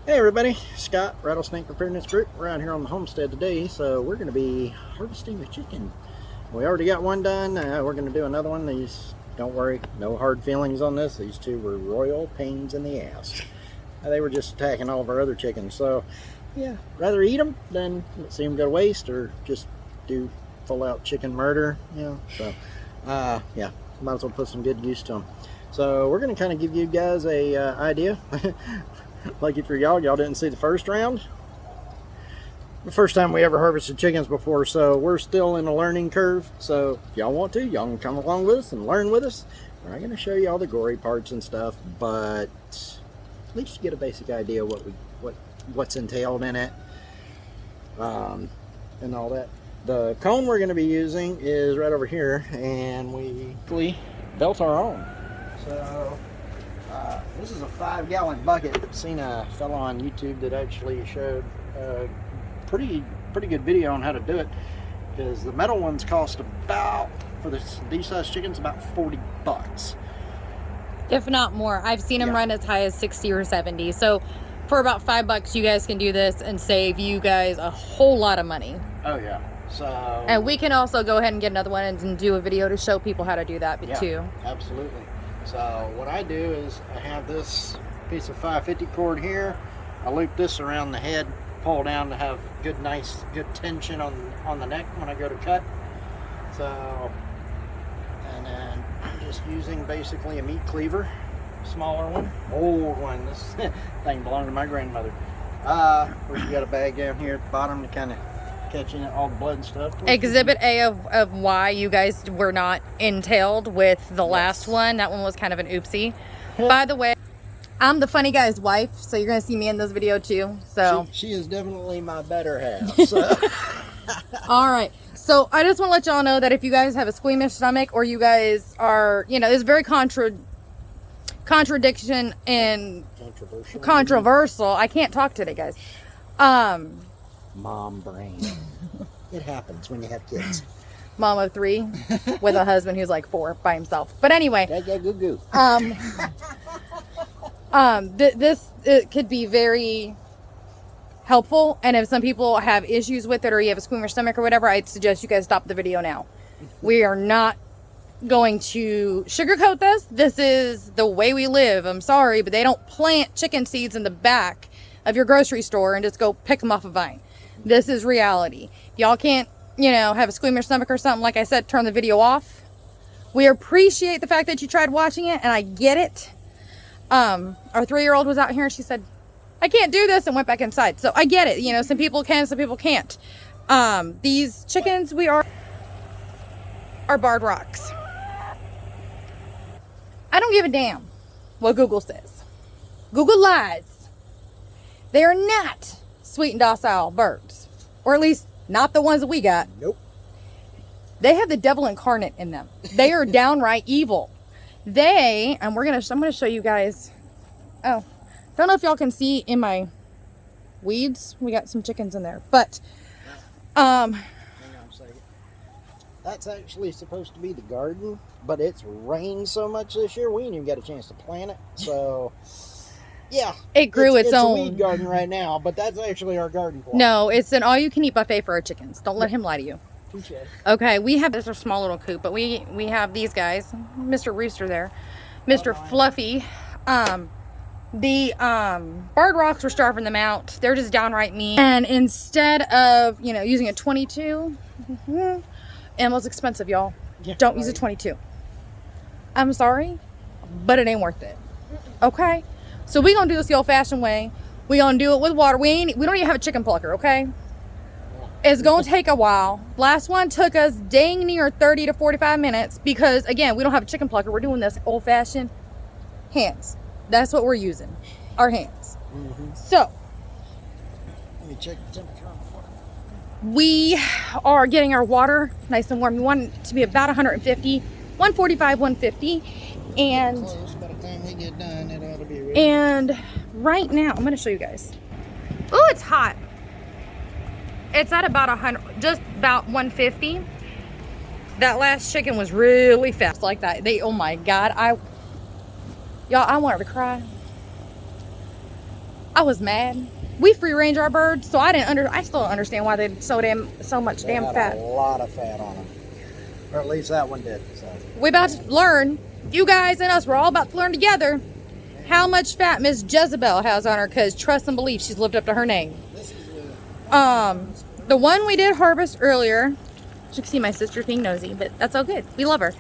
Hey everybody, Scott, Rattlesnake Preparedness Group. We're out here on the homestead today, so we're going to be harvesting the chicken. We already got one done. We're going to do another one. These, don't worry, no hard feelings on this. These two were royal pains in the ass. They were just attacking all of our other chickens. So, yeah, rather eat them than see them go to waste or just do full-out chicken murder. So, yeah, might as well put some good use to them. So we're going to kind of give you guys a idea. Lucky for y'all didn't see the first round. The first time we ever harvested chickens before, so we're still in a learning curve. So if y'all want to, y'all can come along with us and learn with us. We're not going to show you all the gory parts and stuff, but at least you get a basic idea what's entailed in it, and all that. The comb we're going to be using is right over here, and we built our own. So this is a 5-gallon bucket. I've seen a fellow on YouTube that actually showed a pretty good video on how to do it, because the metal ones cost about, for these size chickens, about 40 bucks. If not more. I've seen them run as high as 60 or 70. So for about $5 you guys can do this and save you guys a whole lot of money. Oh yeah. So, and we can also go ahead and get another one and do a video to show people how to do that too. Absolutely. So what I do is I have this piece of 550 cord here. I loop this around the head, pull down to have good tension on the neck when I go to cut. So, and then I'm just using basically a meat cleaver, smaller one, old one. This thing belonged to my grandmother. We got a bag down here at the bottom to kind of catch in all the blood and stuff. Exhibit A of why you guys were not entailed with the last one. That one was kind of an oopsie. By the way, I'm the funny guy's wife, so you're gonna see me in this video too. So she is definitely my better half. So. All right. So I just want to let y'all know that if you guys have a squeamish stomach, or you guys are, it's very contradiction and controversial. I can't talk today, guys. Mom brain. It happens when you have kids. Mom of 3 with a husband who's like 4 by himself. But anyway, this it could be very helpful, and if some people have issues with it, or you have a squeamish stomach or whatever, I'd suggest you guys stop the video now. We are not going to sugarcoat this. This is the way we live. I'm sorry, but they don't plant chicken seeds in the back of your grocery store and just go pick them off a vine. This is reality. If y'all can't, have a squeamish stomach or something, like I said, turn the video off. We appreciate the fact that you tried watching it, and I get it. Our 3-year-old was out here and she said, I can't do this, and went back inside. So I get it. Some people can, some people can't. These chickens are barred rocks. I don't give a damn what Google says. Google lies. They are not sweet and docile birds, or at least not the ones that we got. Nope. They have the devil incarnate in them. They are downright evil. I'm going to show you guys. Oh, don't know if y'all can see in my weeds. We got some chickens in there, but hang on a second. That's actually supposed to be the garden, but it's rained so much this year we ain't even got a chance to plant it. So yeah, it grew its own. It's a weed garden right now, but that's actually our garden plot. No, it's an all-you-can-eat buffet for our chickens. Don't let him lie to you. Okay, this is a small little coop, but we have these guys, Mr. Rooster there, Mr. Fluffy. The barred rocks were starving them out. They're just downright mean. And instead of using a 22, ammo's expensive, y'all. Yeah, don't use a 22. I'm sorry, but it ain't worth it. Okay. So we're going to do this the old-fashioned way. We're going to do it with water. We don't even have a chicken plucker, okay? It's going to take a while. Last one took us dang near 30 to 45 minutes because, again, we don't have a chicken plucker. We're doing this old-fashioned hands. That's what we're using, our hands. Mm-hmm. So, let me check the temperature on the water. We are getting our water nice and warm. We want it to be about 150, 145, 150. And by the time we get done, it ought to be ready. And right now, I'm going to show you guys. Oh, it's hot. It's at about 100, just about 150. That last chicken was really fast like that. Oh my God, y'all, I wanted to cry. I was mad. We free range our birds, so I still don't understand why they so much They damn had fat. a lot of fat on them. Or at least that one did. So. We about to learn, you guys and us, we're all about to learn together how much fat Miss Jezebel has on her, because trust and believe she's lived up to her name. This is The one we did harvest earlier, as you can see my sister's being nosy, but that's all good. We love her.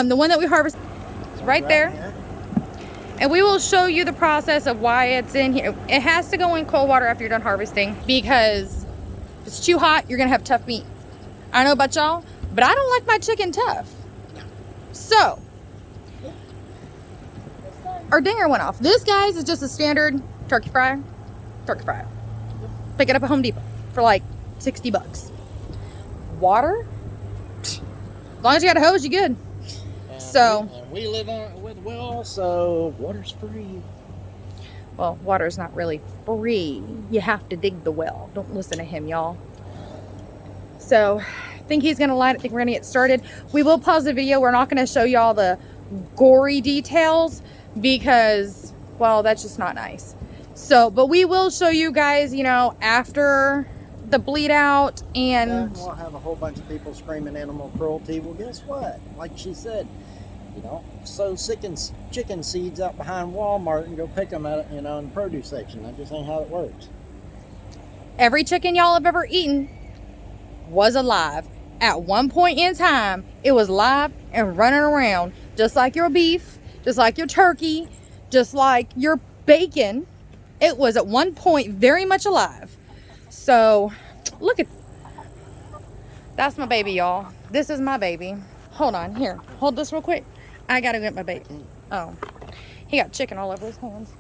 The one that we harvested is right there. here. And we will show you the process of why it's in here. It has to go in cold water after you're done harvesting, because if it's too hot, you're gonna have tough meat. I don't know about y'all, but I don't like my chicken tough. So, our dinger went off. This, guys, is just a standard turkey fryer. Pick it up at Home Depot for like 60 bucks. Water? As long as you got a hose, you good. And we live on with well, so water's free. Well, water's not really free. You have to dig the well. Don't listen to him, y'all. So, I think he's gonna light it. I think we're gonna get started. We will pause the video. We're not gonna show y'all the gory details because, well, that's just not nice. So, but we will show you guys, you know, after the bleed out, and we'll have a whole bunch of people screaming animal cruelty. Well, guess what? Like she said, you know, sow chicken seeds out behind Walmart and go pick them at, you know, in the produce section. That just ain't how it works. every chicken y'all have ever eaten was alive. At one point in time, it was live and running around, just like your beef, just like your turkey, just like your bacon. It was at one point very much alive. So, look at, that's my baby, y'all. This is my baby. Hold on, here, hold this real quick. I gotta get my baby. Oh, he got chicken all over his hands.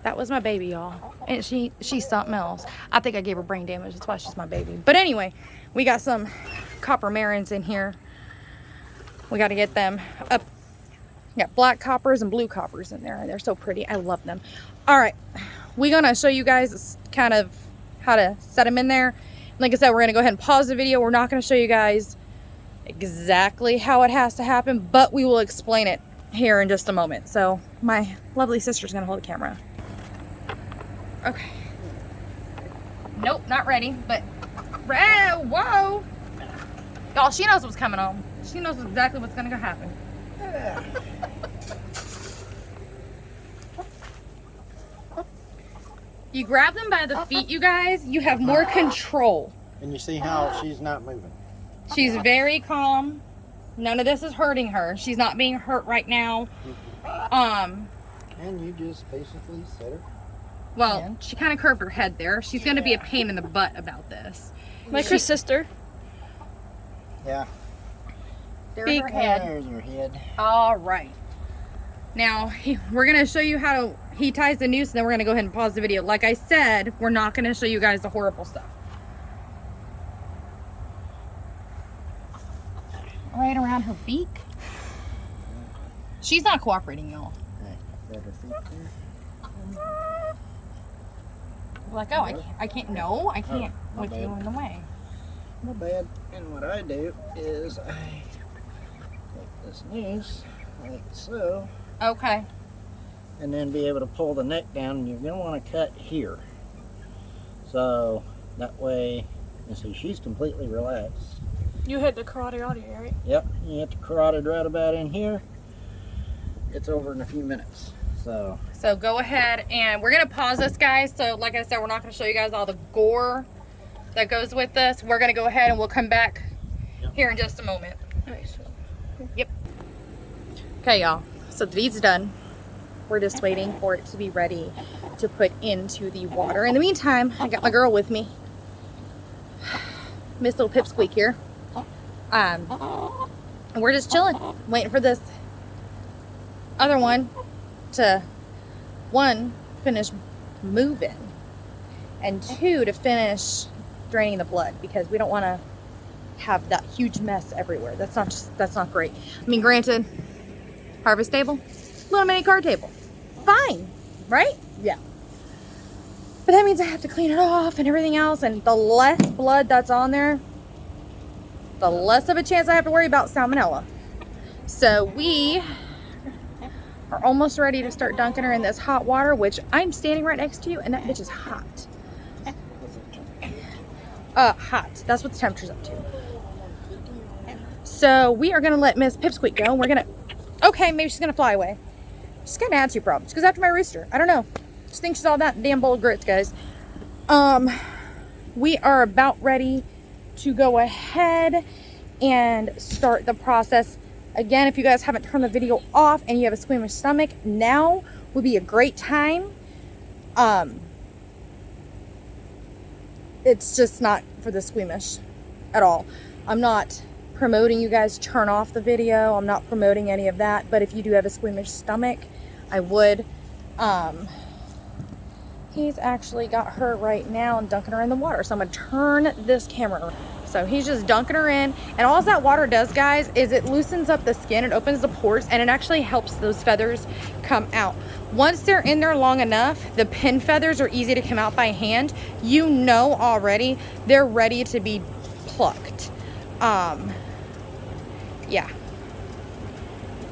That was my baby, y'all. And she's something else. I think I gave her brain damage. That's why she's my baby. But anyway, we got some copper marins in here. We got to get them up. We got black coppers and blue coppers in there. They're so pretty. I love them. All right. We're going to show you guys kind of how to set them in there. Like I said, we're going to go ahead and pause the video. We're not going to show you guys exactly how it has to happen, but we will explain it here in just a moment. So my lovely sister's going to hold the camera. Okay. Nope, not ready, but whoa. Y'all, she knows what's coming on. She knows exactly what's gonna go happen. You grab them by the feet, you guys, you have more control. And you see how she's not moving. She's very calm. None of this is hurting her. She's not being hurt right now. And you just basically set her. Well, she kind of curved her head there. She's going to be a pain in the butt about this. Like her sister. Yeah. There's her head. There's her head. All right. Now, we're going to show you how he ties the noose, and then we're going to go ahead and pause the video. Like I said, we're not going to show you guys the horrible stuff. Right around her beak. She's not cooperating, y'all. Right her feet there. Like, oh, I can't. No, I can't. my With you bad. in the way. My bad. And what I do is I take this noose like so, Okay. and then be able to pull the neck down. And you're going to want to cut here. So that way, you see, she's completely relaxed. You hit the carotid artery, right? Yep, you hit the carotid right about in here. It's over in a few minutes. So go ahead, and we're going to pause this, guys. So like I said, we're not going to show you guys all the gore that goes with this. We're going to go ahead and we'll come back here in just a moment. Nice. Yep. Okay, y'all. So the bead's done. We're just waiting for it to be ready to put into the water. In the meantime, I got my girl with me. Miss Little Pipsqueak here. And we're just chilling, waiting for this other one to, one, finish moving, and two, to finish draining the blood, because we don't want to have that huge mess everywhere. That's not great. I mean, granted, harvest table, little mini card table, fine, right? Yeah. But that means I have to clean it off and everything else, and the less blood that's on there, the less of a chance I have to worry about salmonella. So we are almost ready to start dunking her in this hot water, which I'm standing right next to you, and that bitch is hot. Hot. That's what the temperature's up to. So we are gonna let Miss Pipsqueak go. We're gonna, okay, maybe she's gonna fly away. She's got an attitude problem. She goes after my rooster. I don't know. Just think she's all that damn bowl of grits, guys. We are about ready to go ahead and start the process. Again, if you guys haven't turned the video off and you have a squeamish stomach, now would be a great time. It's just not for the squeamish at all. I'm not promoting you guys turn off the video. I'm not promoting any of that, but if you do have a squeamish stomach, I would. He's actually got her right now and dunking her in the water. So I'm gonna turn this camera around. So he's just dunking her in, and all that water does, guys, is it loosens up the skin, it opens the pores, and it actually helps those feathers come out. Once they're in there long enough, the pin feathers are easy to come out by hand. You know already they're ready to be plucked. Yeah.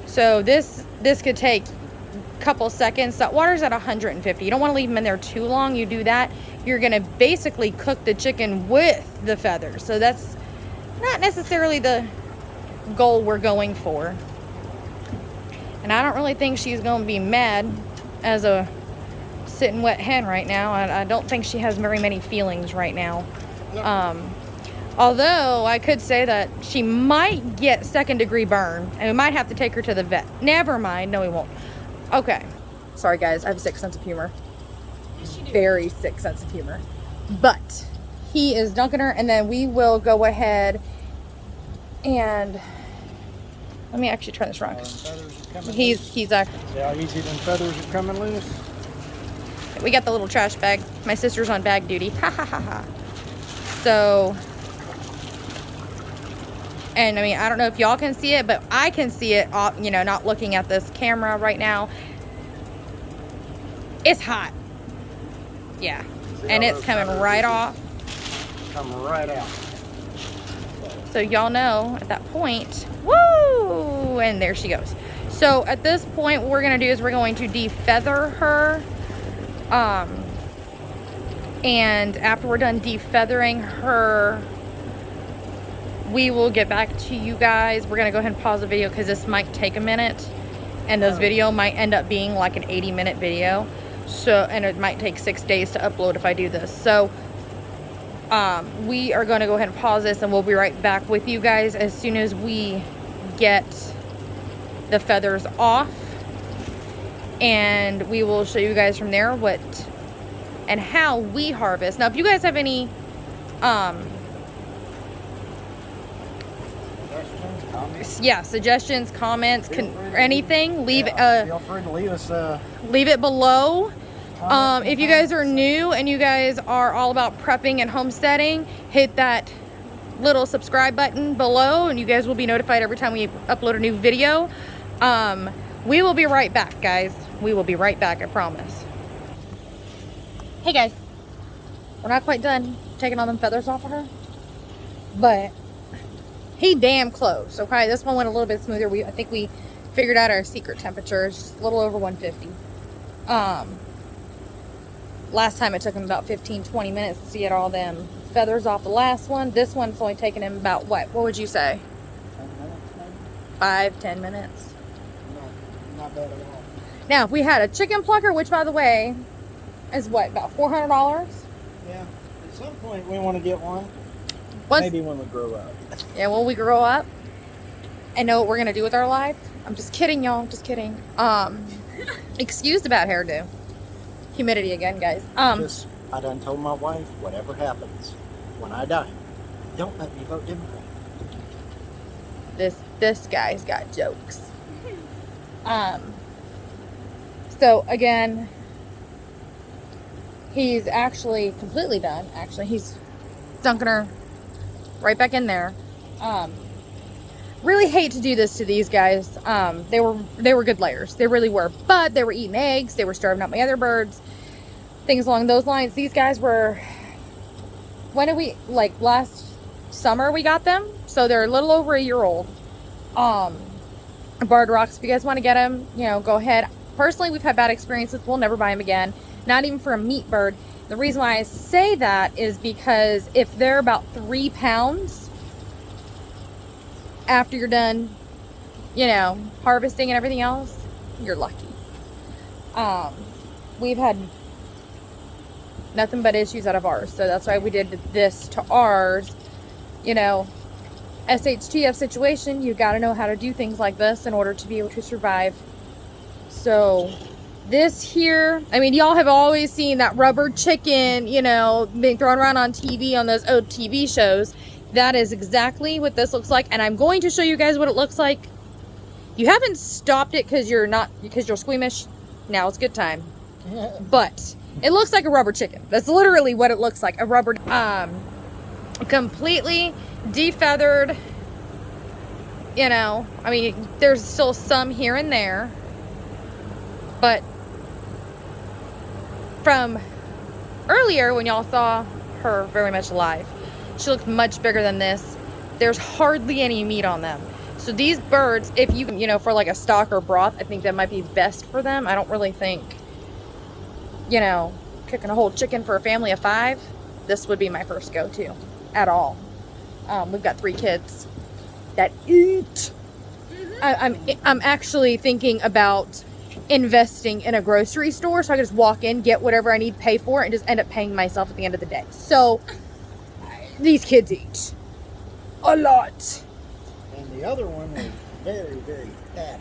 So this could take a couple seconds. That water's at 150. You don't want to leave them in there too long. You do that, you're gonna basically cook the chicken with the feathers. So that's not necessarily the goal we're going for. And I don't really think she's gonna be mad as a sitting wet hen right now. I don't think she has very many feelings right now. Although I could say that she might get 2nd-degree burn, and we might have to take her to the vet. Never mind. No, we won't. Okay. Sorry, guys. I have a sick sense of humor. Very sick sense of humor. But he is dunking her, and then we will go ahead and let me actually turn this around. He's actually. See how easy them feathers are coming loose? We got the little trash bag. My sister's on bag duty. Ha ha ha ha. So, and I mean, I don't know if y'all can see it, but I can see it, you know, not looking at this camera right now. It's hot. Yeah. And it's coming right off. Coming right out. So y'all know at that point, woo! And there she goes. So at this point, what we're going to do is we're going to defeather her. And after we're done defeathering her, we will get back to you guys. We're going to go ahead and pause the video because this might take a minute. And this video might end up being like an 80-minute video. So, and it might take 6 days to upload if I do this. So, we are going to go ahead and pause this, and we'll be right back with you guys as soon as we get the feathers off. And we will show you guys from there what and how we harvest. Now, if you guys have any suggestions, comments, anything, leave feel free to leave us leave it below. If you guys are new and you guys are all about prepping and homesteading, hit that little subscribe button below and you guys will be notified every time we upload a new video. We will be right back, guys. We will be right back, I promise. Hey guys, we're not quite done taking all them feathers off of her, but he damn close. Okay, this one went a little bit smoother. I think we figured out our secret temperature. It's just a little over 150. Last time it took him about 15-20 minutes to get all them feathers off the last one. This one's only taken him about what would you say? 10 minutes maybe? 5-10 minutes. No, not bad at all. Now, if we had a chicken plucker, which by the way is what, about $400? Yeah. At some point we want to get one. Maybe when we grow up. Yeah, when we grow up and know what we're gonna do with our life. I'm just kidding, y'all. Just kidding. Excuse the bad hairdo. Humidity again, guys. I done told my wife, whatever happens when I die, don't let me vote Democrat. This guy's got jokes. So again, he's actually completely done. Actually, he's dunking her right back in there. Really hate to do this to these guys. They were good layers. They really were. But they were eating eggs. They were starving out my other birds. Things along those lines. These guys were, when did we, like last summer we got them. So they're a little over a year old. Barred Rocks. If you guys want to get them, you know, go ahead. Personally, we've had bad experiences. We'll never buy them again. Not even for a meat bird. The reason why I say that is because if they're about 3 pounds after you're done, you know, harvesting and everything else, you're lucky. We've had nothing but issues out of ours, so that's why we did this to ours. You know, SHTF situation, you got to know how to do things like this in order to be able to survive. So this here, I mean, y'all have always seen that rubber chicken, you know, being thrown around on TV on those old TV shows. That is exactly what this looks like, and I'm going to show you guys what it looks like. You haven't stopped it because you're squeamish. Now it's a good time. But it looks like a rubber chicken. That's literally what it looks like. A rubber, completely defeathered. You know, I mean, there's still some here and there. But from earlier when y'all saw her very much alive, she looked much bigger than this. There's hardly any meat on them. So these birds, if you know, for like a stock or broth, I think that might be best for them. I don't really think, you know, cooking a whole chicken for a family of 5, this would be my first go-to at all. We've got 3 kids that eat. I'm actually thinking about investing in a grocery store so I can just walk in, get whatever I need, pay for it, and just end up paying myself at the end of the day. So these kids eat a lot. And the other one was very, very fat.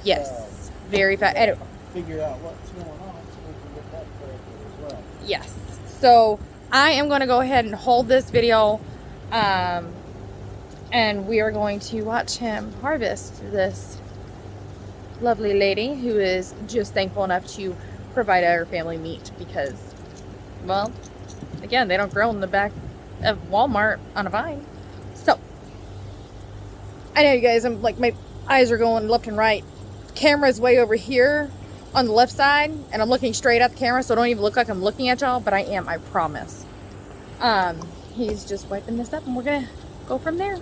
Yes, very fat. And figure out what's going on so we can get that corrected as well. yes. So I am going to go ahead and hold this video, and we are going to watch him harvest this lovely lady who is just thankful enough to provide our family meat because, well, again, they don't grow in the back of Walmart on a vine. So I know you guys, I'm like, my eyes are going left and right. Camera's way over here on the left side, and I'm looking straight at the camera, so it don't even look like I'm looking at y'all, but I am, I promise. He's just wiping this up, and we're gonna go from there.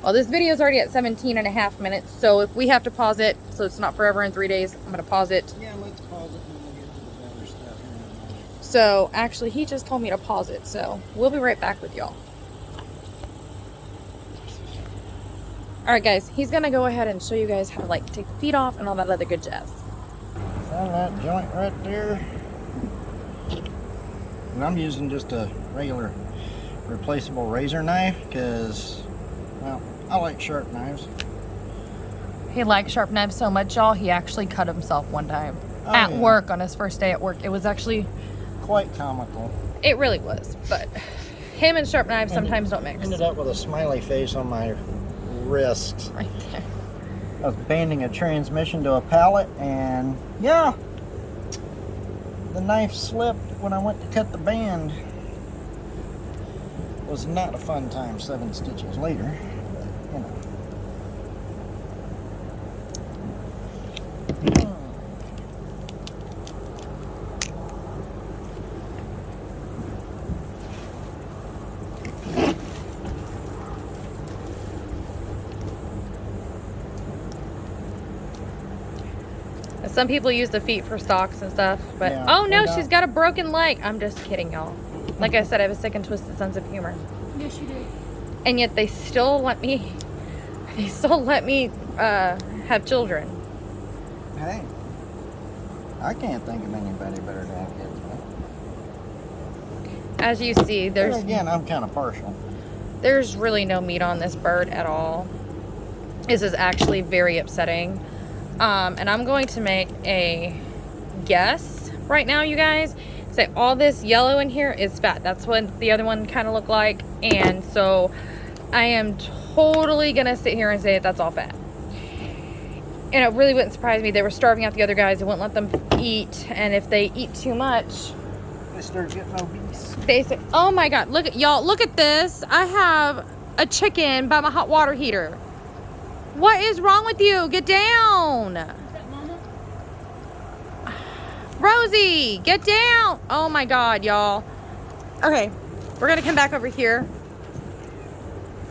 Well, this video is already at 17.5 minutes, so if we have to pause it, so it's not forever in 3 days, I'm gonna pause it. Yeah, let's pause it and then we'll get to the better stuff here in a minute. So, actually, he just told me to pause it, so we'll be right back with y'all. Alright guys, he's gonna go ahead and show you guys how to like take the feet off and all that other good jazz. On that joint right there. And I'm using just a regular replaceable razor knife because, well, I like sharp knives. He likes sharp knives so much, y'all, he actually cut himself one time. Oh, at yeah. work, on his first day at work. It was actually... Quite comical. It really was, but him and sharp knives sometimes don't mix. Ended up with a smiley face on my wrist. Right there. I was banding a transmission to a pallet and yeah, the knife slipped when I went to cut the band. It was not a fun time 7 stitches later, but you know. Some people use the feet for stocks and stuff, but Yeah, oh no, we got- she's got a broken leg. I'm just kidding, y'all. Like I said, I have a sick and twisted sense of humor. Yes, you do. And yet they still let me have children. Hey, I can't think of anybody better to have kids with. As you see, There again, I'm kind of partial. there's really no meat on this bird at all. This is actually very upsetting. And I'm going to make a guess right now, you guys. Say all this yellow in here is fat. That's what the other one kind of looked like. And so I am totally going to sit here and say that that's all fat. And it really wouldn't surprise me. They were starving out the other guys. They wouldn't let them eat. And if they eat too much, They start getting obese. basic. Oh my God. Look at y'all. Look at this. I have a chicken by my hot water heater. What is wrong with you? Get down. Rosie, get down. Oh my God, y'all. Okay, we're gonna come back over here.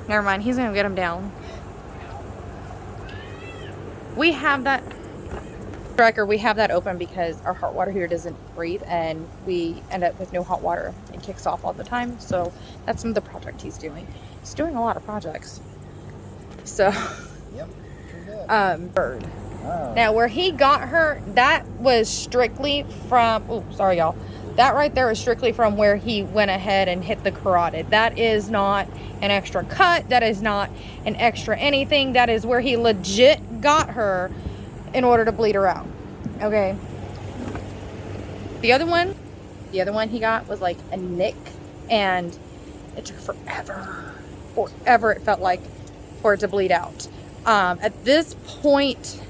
Never mind. He's going to get him down. We have that record. We have that open because our hot water here doesn't breathe, and we end up with no hot water. It kicks off all the time. So that's some of the project he's doing. He's doing a lot of projects. So, Yep. Sure did. bird. Oh. Now, where he got her, that was strictly from, oh, sorry, y'all. That right there is strictly from where he went ahead and hit the carotid. That is not an extra cut. That is not an extra anything. That is where he legit got her in order to bleed her out. Okay. The other one he got was like a nick, and it took forever it felt like for it to bleed out. At this point,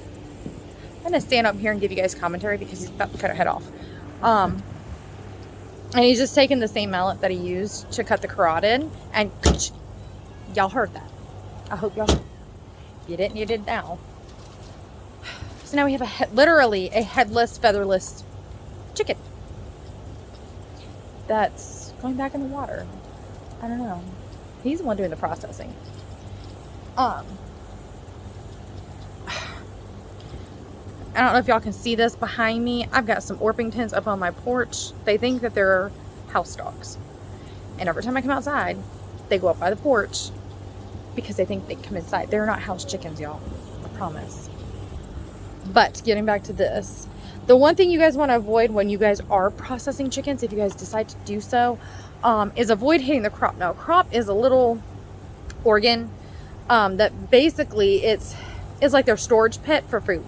I'm gonna stand up here and give you guys commentary because he's about to cut her head off. And he's just taking the same mallet that he used to cut the carotid, and y'all heard that. I hope y'all, if you didn't, you did now. So now we have literally a headless, featherless chicken that's going back in the water. I don't know. He's the one doing the processing. I don't know if y'all can see this behind me. I've got some Orpingtons up on my porch. They think that they're house dogs. And every time I come outside, they go up by the porch because they think they can come inside. They're not house chickens, y'all. I promise. But getting back to this, the one thing you guys want to avoid when you guys are processing chickens, if you guys decide to do so, is avoid hitting the crop. Now, crop is a little organ that basically it's like their storage pit for food.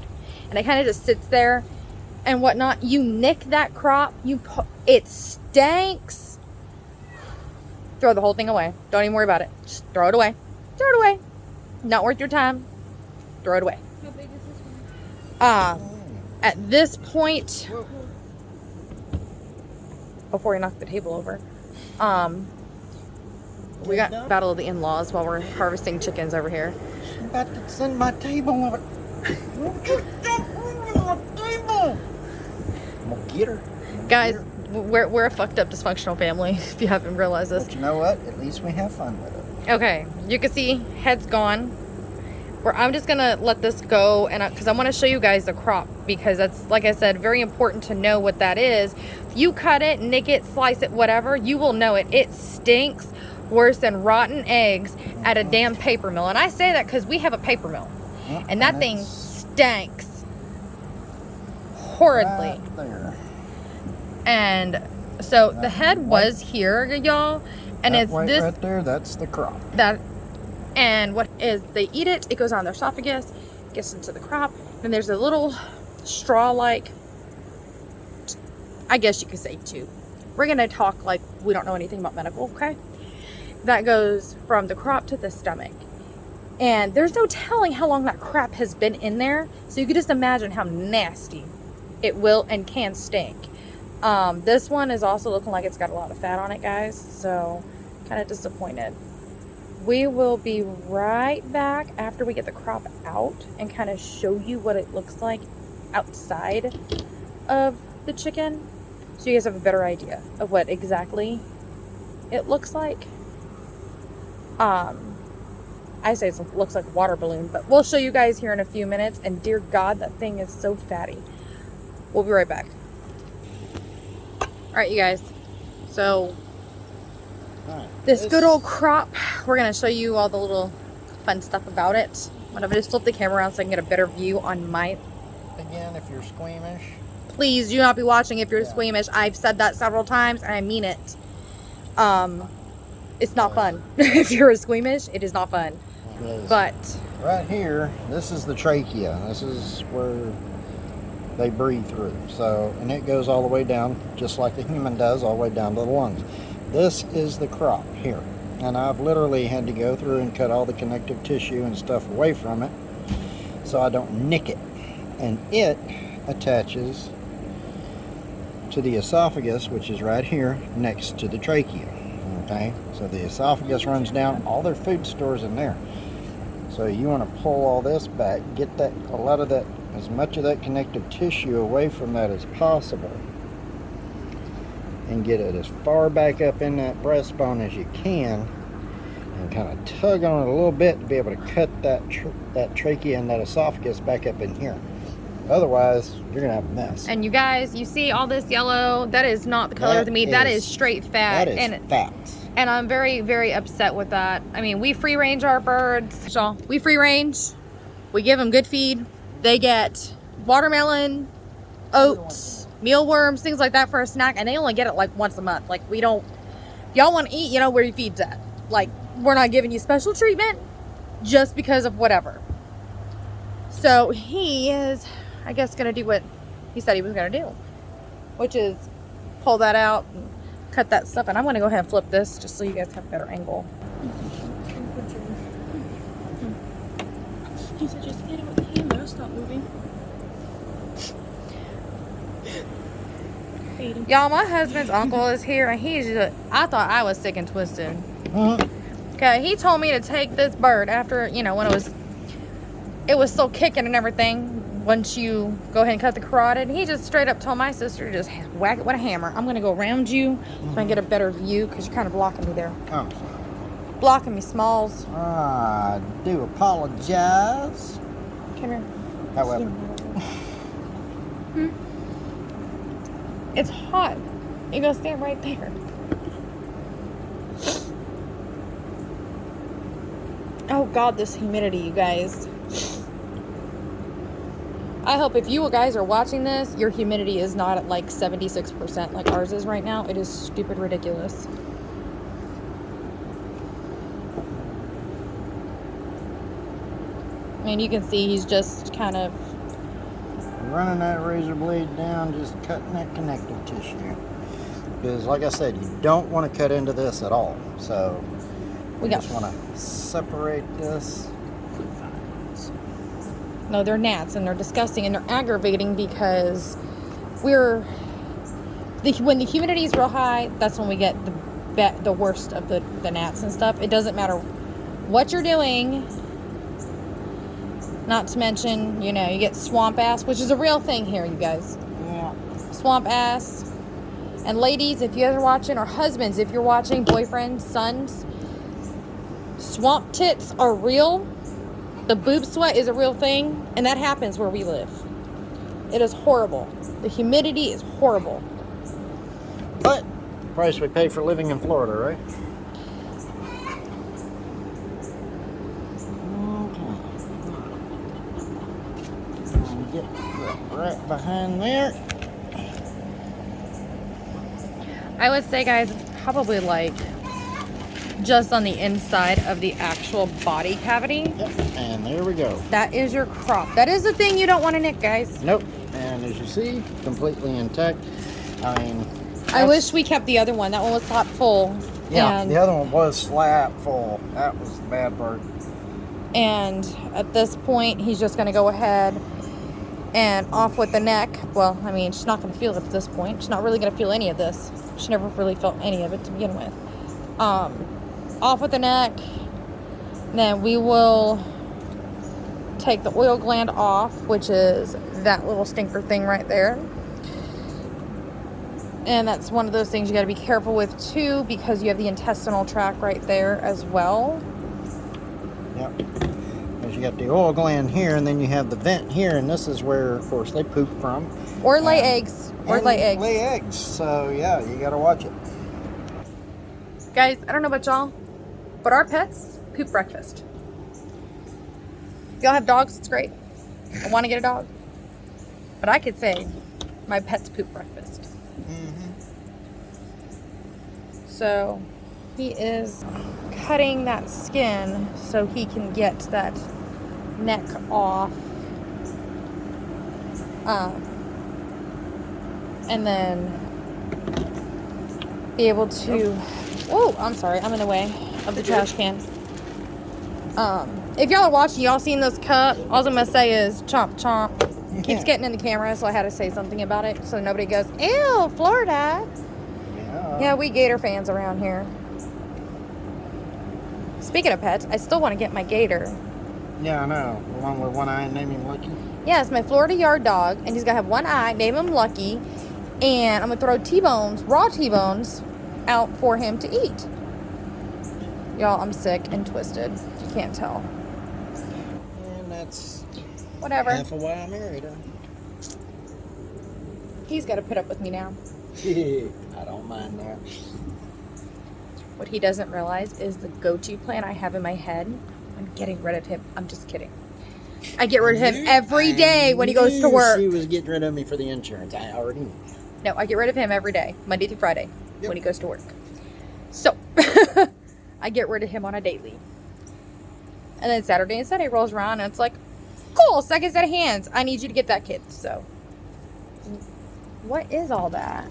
And it kind of just sits there and whatnot. You nick that crop, it stinks. Throw the whole thing away. Don't even worry about it. Just throw it away. Throw it away. Not worth your time. Throw it away. How big is this one? At this point, before we knock the table over, we got Battle of the In-Laws while we're harvesting chickens over here. I'm about to send my table over. Won't you stop moving my table? I'm gonna get her. Guys, we're a fucked up dysfunctional family, if you haven't realized this. But you know what? At least we have fun with it. Okay, you can see head's gone. I'm just gonna let this go, and because I want to show you guys the crop, because that's, like I said, very important to know what that is. If you cut it, nick it, slice it, whatever, you will know it. It stinks worse than rotten eggs at a damn paper mill. And I say that because we have a paper mill, and that thing stinks horridly. Right there. And so the head was here, y'all, and that it's white this right there. That's the crop. And what is, they eat it, it goes on their esophagus, gets into the crop, and there's a little straw-like, I guess you could say tube. We're gonna talk like we don't know anything about medical, okay? That goes from the crop to the stomach. And there's no telling how long that crap has been in there, so you can just imagine how nasty it will and can stink. This one is also looking like it's got a lot of fat on it, guys, so kind of disappointed. We will be right back after we get the crop out and kind of show you what it looks like outside of the chicken, so you guys have a better idea of what exactly it looks like. I say it looks like a water balloon, but we'll show you guys here in a few minutes, and dear God, that thing is so fatty. We'll be right back. Alright, you guys, so this good old crop, we're going to show you all the little fun stuff about it. I'm going to just flip the camera around so I can get a better view on my... Again, if you're squeamish. Please do not be watching if you're squeamish. I've said that several times, and I mean it. It's not fun. If you're squeamish, it is not fun. But... right here, this is the trachea. This is where they breathe through. So, and it goes all the way down, just like the human does, all the way down to the lungs. This is the crop here, and I've literally had to go through and cut all the connective tissue and stuff away from it so I don't nick it, and it attaches to the esophagus, which is right here next to the trachea. Okay, so the esophagus runs down, all their food stores in there, so you want to pull all this back, get that, a lot of that, as much of that connective tissue away from that as possible, and get it as far back up in that breastbone as you can, and kind of tug on it a little bit to be able to cut that that trachea and that esophagus back up in here. Otherwise, you're gonna have a mess. And you guys, you see all this yellow? That is not the color of the meat. That is straight fat. That is fat. And I'm very, very upset with that. I mean, we free range our birds. So we free range. We give them good feed. They get watermelon, oats, mealworms, things like that for a snack. And they only get it like once a month. Like we don't, y'all want to eat, you know where your feed's at. Like we're not giving you special treatment just because of whatever. So he is, I guess, going to do what he said he was going to do. Which is pull that out and cut that stuff, and I'm going to go ahead and flip this just so you guys have a better angle. He said just hit it with the hand, stop moving. Y'all, my husband's uncle is here, and he's just, I thought I was sick and twisted. Okay, he told me to take this bird after, you know, when it was still kicking and everything. Once you go ahead and cut the carotid, he just straight up told my sister to just whack it with a hammer. I'm gonna go around you so I can get a better view because you're kind of blocking me there. Oh. Blocking me, Smalls. I do apologize. Come here. However, It's hot. You go stand right there. Oh God, this humidity, you guys. I hope if you guys are watching this, your humidity is not at like 76% like ours is right now. It is stupid ridiculous. I mean, you can see he's just kind of running that razor blade down, just cutting that connective tissue. Because, like I said, you don't want to cut into this at all. So, we just want to separate this. No, they're gnats and they're disgusting and they're aggravating because when the humidity is real high, that's when we get the worst of the gnats and stuff. It doesn't matter what you're doing. Not to mention, you know, you get swamp ass, which is a real thing here, you guys. Yeah. Swamp ass. And ladies, if you guys are watching, or husbands, if you're watching, boyfriends, sons, swamp tits are real. The boob sweat is a real thing, and that happens where we live. It is horrible. The humidity is horrible. But, price we pay for living in Florida, right? Okay. Get right behind there. I would say, guys, it's probably like just on the inside of the actual body cavity. Yep, and there we go. That is your crop. That is the thing you don't want to nick, guys. Nope. And as you see, completely intact. I mean, I wish we kept the other one. That one was slap full. Yeah, and the other one was slap full. That was the bad part. And at this point, he's just going to go ahead and off with the neck. Well, I mean, she's not going to feel it at this point. She's not really going to feel any of this. She never really felt any of it to begin with. Off with the neck. Then we will take the oil gland off, which is that little stinker thing right there. And that's one of those things you got to be careful with too, because you have the intestinal tract right there as well. Yep. Because you got the oil gland here, and then you have the vent here, and this is where, of course, they poop from. Or lay eggs. Or lay eggs. Lay eggs. So yeah, you got to watch it. Guys, I don't know about y'all, but our pets poop breakfast. If y'all have dogs, it's great. I want to get a dog. But I could say my pets poop breakfast. So he is cutting that skin so he can get that neck off. And then be able to... Oh, I'm sorry. I'm in the way of the trash can. If y'all are watching, y'all seen this cup, all I'm going to say is chomp chomp. Keeps getting in the camera, so I had to say something about it so nobody goes, ew, Florida. Yeah, we gator fans around here. Speaking of pets, I still want to get my gator. Yeah, I know. The one with one eye and name him Lucky. Yeah, it's my Florida yard dog, and he's got to have one eye, name him Lucky, and I'm going to throw T-bones, raw T-bones, out for him to eat. Y'all, I'm sick and twisted. You can't tell. And that's Whatever. half of why I married her. He's got to put up with me now. I don't mind that. What he doesn't realize is the go-to plan I have in my head. I'm getting rid of him. I'm just kidding. I get rid of him every day when he goes to work. She was getting rid of me for the insurance. I already knew. No, I get rid of him every day, Monday through Friday, when he goes to work. So, I get rid of him on a daily. And then Saturday and Sunday rolls around, and it's like, cool, second set of hands. I need you to get that kid. So, what is all that?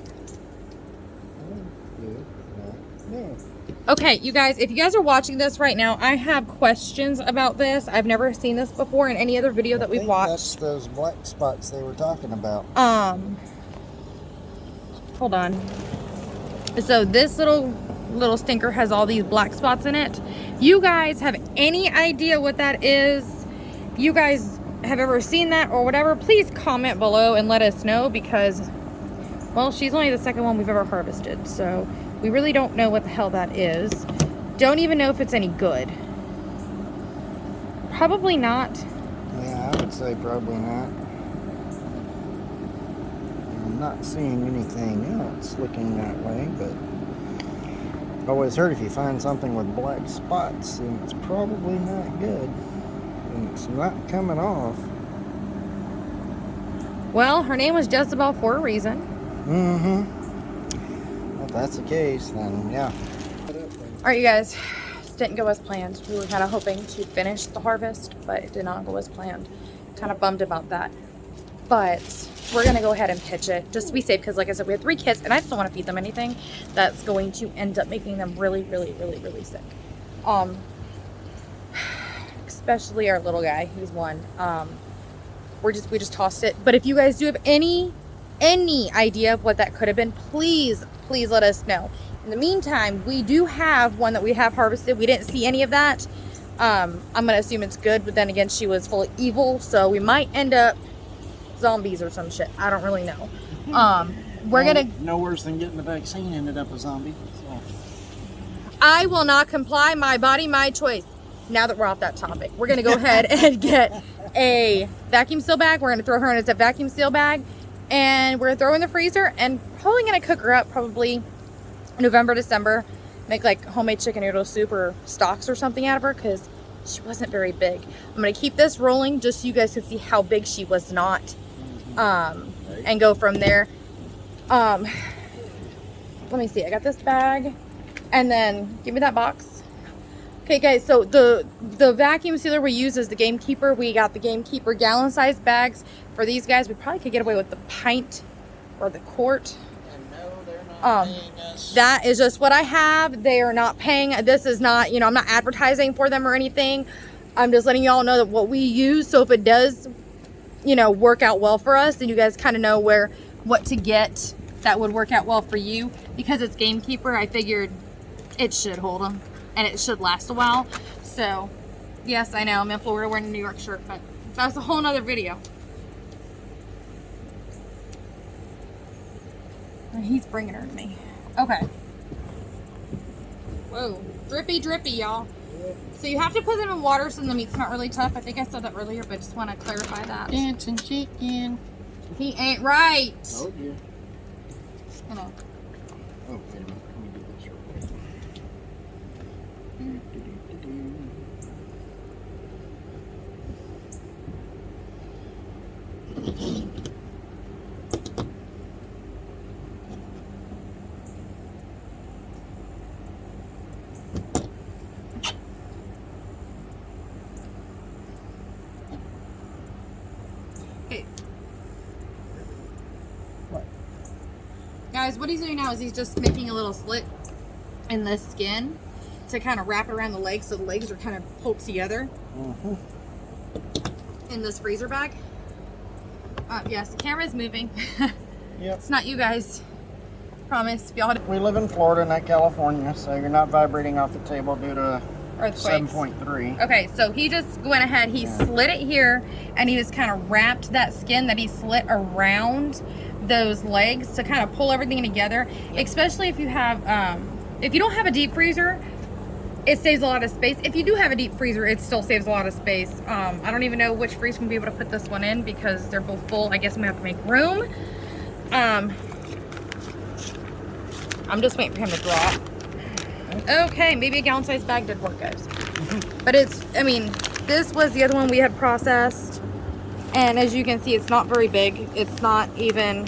Okay, you guys, if you guys are watching this right now, I have questions about this. I've never seen this before in any other video that we've watched. That's those black spots they were talking about. Hold on. So this little stinker has all these black spots in it. You guys have any idea what that is? You guys have ever seen that or whatever? Please comment below and let us know, because, well, she's only the second one we've ever harvested, so we really don't know what the hell that is. Don't even know if it's any good. Probably not. Yeah, I would say probably not. I'm not seeing anything else looking that way, but I've always heard if you find something with black spots, then it's probably not good. And it's not coming off. Well, her name was Jezebel for a reason. Mm-hmm. If that's the case, then yeah. Alright, you guys, this didn't go as planned. We were kind of hoping to finish the harvest, but it did not go as planned. Kind of bummed about that. But we're going to go ahead and pitch it, just to be safe, because like I said, we have 3 kids, and I just don't want to feed them anything that's going to end up making them really, really, really, really sick. Especially our little guy, he's 1. We just tossed it. But if you guys do have any idea of what that could have been, please let us know. In the meantime, we do have one that we have harvested. We didn't see any of that. I'm gonna assume it's good, but then again, she was full of evil, so we might end up zombies or some shit. I don't really know. We're gonna no worse than getting the vaccine, ended up a zombie. So. I will not comply. My body, my choice. Now that we're off that topic, we're gonna go ahead and get a vacuum seal bag. We're gonna throw her in a vacuum seal bag, and we're gonna throw her in the freezer, and probably gonna cook her up probably November, December. Make like homemade chicken noodle soup or stocks or something out of her, because she wasn't very big. I'm gonna keep this rolling just so you guys can see how big she was not, and go from there. Let me see. I got this bag, and then give me that box. Okay, guys. So the vacuum sealer we use is the Gamekeeper. We got the Gamekeeper gallon-sized bags for these guys. We probably could get away with the pint or the quart. And no, they're not paying us. That is just what I have. They are not paying. This is not, I'm not advertising for them or anything. I'm just letting y'all know that what we use. So if it does, work out well for us, then you guys kind of know what to get that would work out well for you. Because it's Gamekeeper, I figured it should hold them and it should last a while. So yes, I know I'm in Florida wearing a New York shirt, but that's a whole nother video. And he's bringing her to me. Okay. Whoa, drippy, y'all. Yep. So you have to put them in water so the meat's not really tough. I think I said that earlier, but just want to clarify that. Dancing chicken. He ain't right. Oh, yeah. Hold on. Oh, wait a minute. Let me do this real quick. Okay. What? Guys, what he's doing now is he's just making a little slit in the skin to kind of wrap it around the legs so the legs are kind of pulled together in this freezer bag. Yes, the camera's moving. Yep. It's not you guys. Promise. If y'all had We live in Florida, not California, so you're not vibrating off the table due to earthquakes. 7.3. Okay, so he just went ahead, he slit it here, and he just kind of wrapped that skin that he slit around those legs to kind of pull everything together. Especially if you have, if you don't have a deep freezer, it saves a lot of space. If you do have a deep freezer, it still saves a lot of space. I don't even know which freezer can be able to put this one in because they're both full. I guess I'm gonna have to make room. I'm just waiting for him to drop. Okay, maybe a gallon size bag did work, guys. But it's, I mean, this was the other one we had processed. And as you can see, it's not very big. It's not even,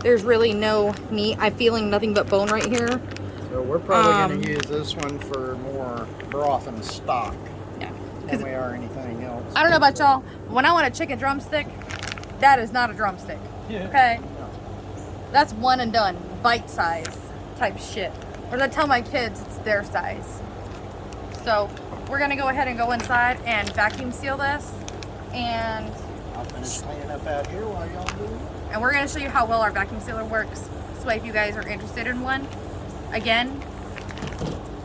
there's really no meat. I'm feeling nothing but bone right here. So we're probably going to use this one for more broth and stock than we are anything else. I don't know about y'all. When I want a chicken drumstick, that is not a drumstick. Yeah. Okay? That's one and done. Bite size type shit. Or I tell my kids it's their size. So we're going to go ahead and go inside and vacuum seal this. And I'll finish cleaning up out here while y'all do it. And we're going to show you how well our vacuum sealer works. So if you guys are interested in one, again,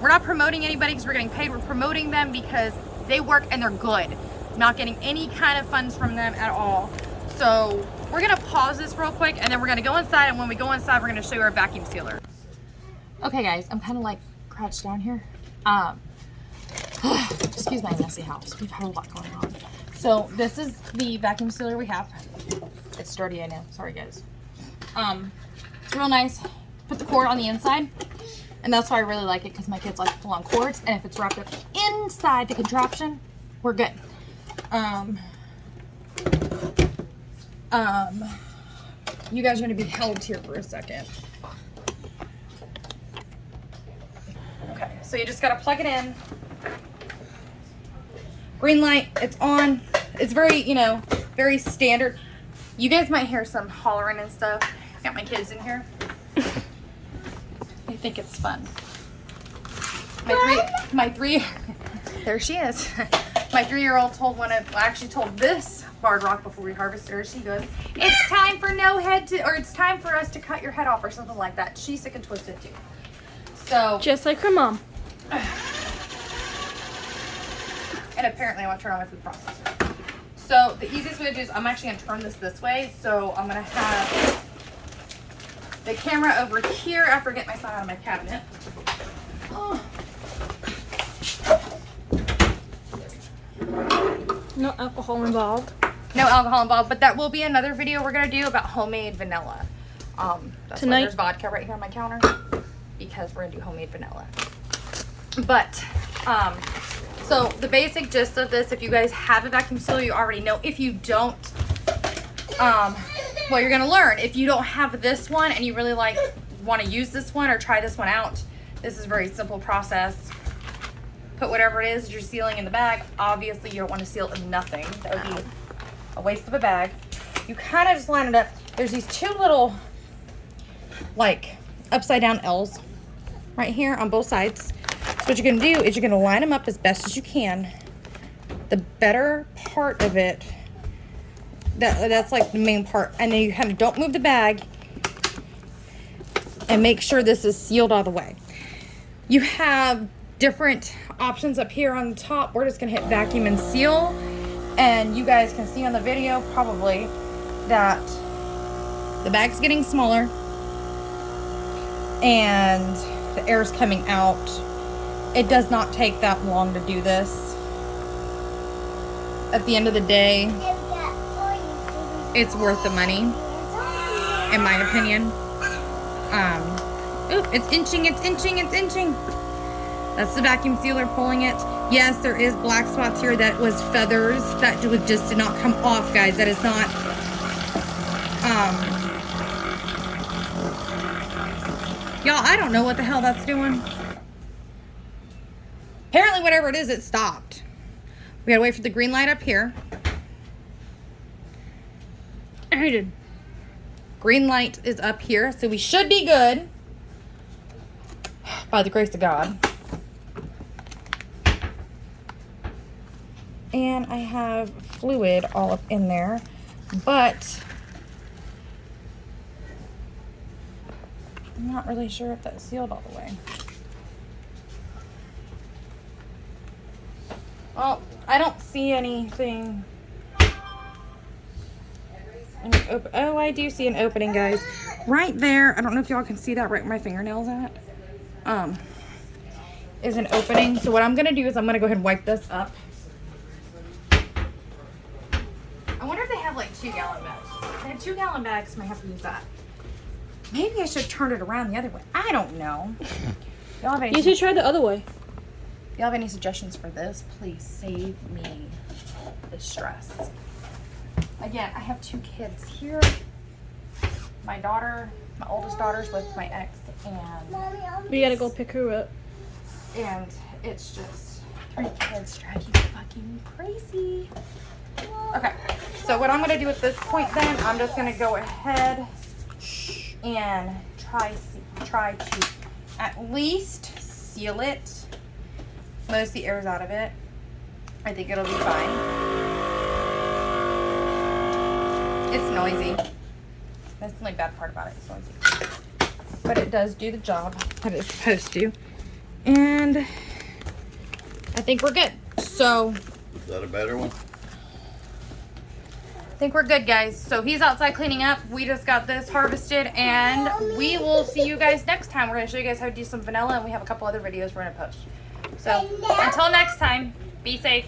we're not promoting anybody because we're getting paid. We're promoting them because they work and they're good. Not getting any kind of funds from them at all. So we're going to pause this real quick and then we're going to go inside. And when we go inside, we're going to show you our vacuum sealer. Okay guys, I'm kind of like crouched down here. Excuse my messy house. We've had a lot going on. So this is the vacuum sealer we have. It's dirty, I know. Sorry, guys. It's real nice. Put the cord on the inside, and that's why I really like it because my kids like to pull on cords. And if it's wrapped up inside the contraption, we're good. You guys are going to be held here for a second. Okay, so you just got to plug it in. Green light, it's on. It's very, you know, very standard. You guys might hear some hollering and stuff. Got my kids in here. They think it's fun. There she is. My 3-year-old told actually told this barred rock before we harvested her. She goes, "It's time for it's time for us to cut your head off," or something like that. She's sick and twisted too. So Just like her mom. And apparently I want to turn on my food processor. So the easiest way to do is I'm actually going to turn this way. So I'm going to have the camera over here after I get my son out of my cabinet. Oh. No alcohol involved. No alcohol involved, but that will be another video we're going to do about homemade vanilla. That's Tonight. why there's vodka right here on my counter because we're going to do homemade vanilla. But, so the gist of this, if you guys have a vacuum sealer, you already know. If you don't, well, you're gonna learn. If you don't have this one and you really want to use this one or try this one out, this is a very simple process. Put whatever it is that you're sealing in the bag. Obviously, you don't want to seal nothing. That would be a waste of a bag. You kind of just line it up. There's these two little, like, upside down L's right here on both sides. So what you're going to do is you're going to line them up as best as you can. The better part of it, that's like the main part. And then you kind of don't move the bag and make sure this is sealed all the way. You have different options up here on the top. We're just going to hit vacuum and seal. And you guys can see on the video probably that the bag's getting smaller and the air's coming out. It does not take that long to do this. At the end of the day, it's worth the money, in my opinion. Ooh, it's inching, it's inching, it's inching. That's the vacuum sealer pulling it. Yes, there is black spots here. That was feathers. That just did not come off, guys. That is not, y'all, I don't know what the hell that's doing. Apparently, whatever it is, it stopped. We gotta wait for the green light up here. I did. Green light is up here, so we should be good. By the grace of God. And I have fluid all up in there, but I'm not really sure if that's sealed all the way. Well, I don't see anything. Oh, I do see an opening, guys. Right there. I don't know if y'all can see that right where my fingernail's at. is an opening. So what I'm gonna do is I'm gonna go ahead and wipe this up. I wonder if they have like 2-gallon bags. If they have 2-gallon bags, I might have to use that. Maybe I should turn it around the other way. I don't know. Y'all have any You should try the other way. Y'all have any suggestions for this? Please save me the stress. Again, I have 2 kids here. My daughter, my oldest daughter's with my ex, and We gotta go pick her up. it's just 3 kids drive you fucking crazy. Okay, so what I'm gonna do at this point then, I'm just gonna go ahead and try to at least seal it. Most of the air's out of it. I think it'll be fine. It's noisy. That's the only bad part about it. It's noisy. But it does do the job that it's supposed to. And I think we're good. So Is that a better one? I think we're good, guys. So he's outside cleaning up. We just got this harvested, and we will see you guys next time. We're going to show you guys how to do some vanilla, and we have a couple other videos we're going to post. So until next time, be safe.